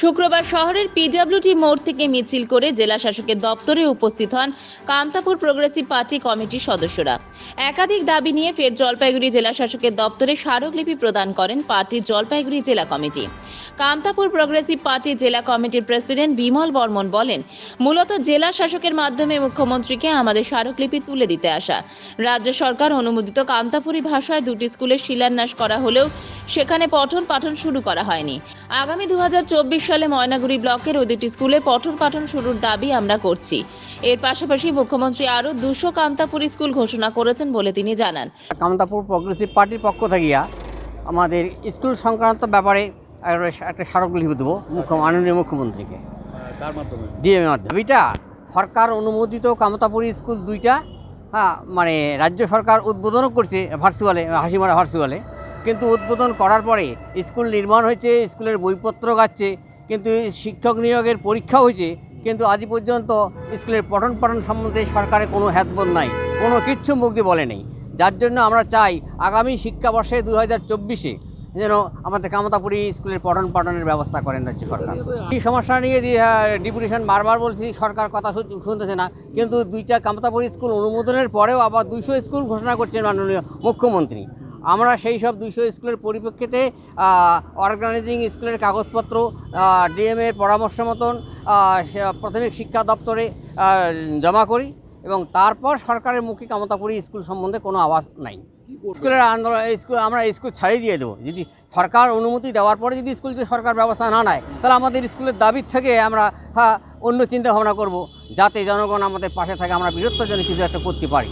শুক্রবার শহরের পিডব্লিউটি মোড় থেকে মিছিল করে জেলা শাসকের দপ্তরে উপস্থিত হন কামতাপুর প্রোগ্রেসিভ পার্টি কমিটির সদস্যরা। একাধিক দাবি নিয়ে ফের জলপাইগুড়ি জেলা শাসকের দপ্তরে স্মারকলিপি প্রদান করেন পার্টির জলপাইগুড়ি জেলা কমিটি। কামতাপুর প্রোগ্রেসিভ পার্টির জেলা কমিটির প্রেসিডেন্ট বিমল বর্মন বলেন, মূলত জেলা শাসকের মাধ্যমে মুখ্যমন্ত্রীকে আমাদের স্মারকলিপি তুলে দিতে আসা। রাজ্য সরকার অনুমোদিত কামতাপুরি ভাষায় দুটি স্কুলের শিলান্যাস করা হলেও সেখানে পঠন পাঠন শুরু করা হয়নি। আগামী 2024 সালে ময়নাগুড়ি ব্লকের ওই দুটি স্কুলে পঠন পাঠন শুরুর দাবি আমরা করছি। এর পাশাপাশি মুখ্যমন্ত্রী আরও 200 কামতাপুরি স্কুল ঘোষণা করেছেন বলে তিনি জানান। কামতাপুর প্রোগ্রেসিভ পার্টির পক্ষ থেকে আমাদের স্কুল সংক্রান্ত ব্যাপারে একটা স্মারকলিপি দেবো মাননীয় মুখ্যমন্ত্রীকে। কার মাধ্যমে? ডিএমের মাধ্যমে। দাবিটা সরকার অনুমোদিত কামতাপুরি স্কুল দুইটা, মানে রাজ্য সরকার উদ্বোধনও করছে ভার্চুয়ালে, হাসিমারা ভার্চুয়ালে, কিন্তু উদ্বোধন করার পরে স্কুল নির্মাণ হয়েছে, স্কুলের বইপত্র গাচ্ছে, কিন্তু শিক্ষক নিয়োগের পরীক্ষা হয়েছে, কিন্তু আজ পর্যন্ত স্কুলের পঠন পাঠন সম্বন্ধে সরকারের কোনো হ্যাতবোধ নাই, কোনো কিচ্ছু মুখ দিয়ে বলে নেই। যার জন্য আমরা চাই আগামী শিক্ষাবর্ষে 2024-এ যেন আমাদের কামতাপুরি স্কুলের পঠন পাঠনের ব্যবস্থা করেন রাজ্য সরকার। এই সমস্যা নিয়ে ডেপুটেশন বারবার বলছি, সরকার কথা শুনতেছে না, কিন্তু দুইটা কামতাপুরি স্কুল অনুমোদনের পরেও আবার 200 স্কুল ঘোষণা করছেন মাননীয় মুখ্যমন্ত্রী। আমরা সেই সব 200 স্কুলের পরিপ্রেক্ষিতে অর্গানাইজিং স্কুলের কাগজপত্র ডিএমের পরামর্শ মতন প্রাথমিক শিক্ষা দপ্তরে জমা করি, এবং তারপর সরকারের মুখে কামতাপুরি স্কুল সম্বন্ধে কোনো আওয়াজ নাই। স্কুলের আন্দোলন আমরা স্কুল ছাড়িয়ে দিয়ে দেবো। যদি সরকার অনুমতি দেওয়ার পরে যদি স্কুল যদি সরকার ব্যবস্থা না নেয়, তাহলে আমাদের স্কুলের দাবির থেকে আমরা অন্য চিন্তা ভাবনা করব, যাতে জনগণ আমাদের পাশে থাকে, আমরা বৃহত্তর জন্য কিছু একটা করতে পারি।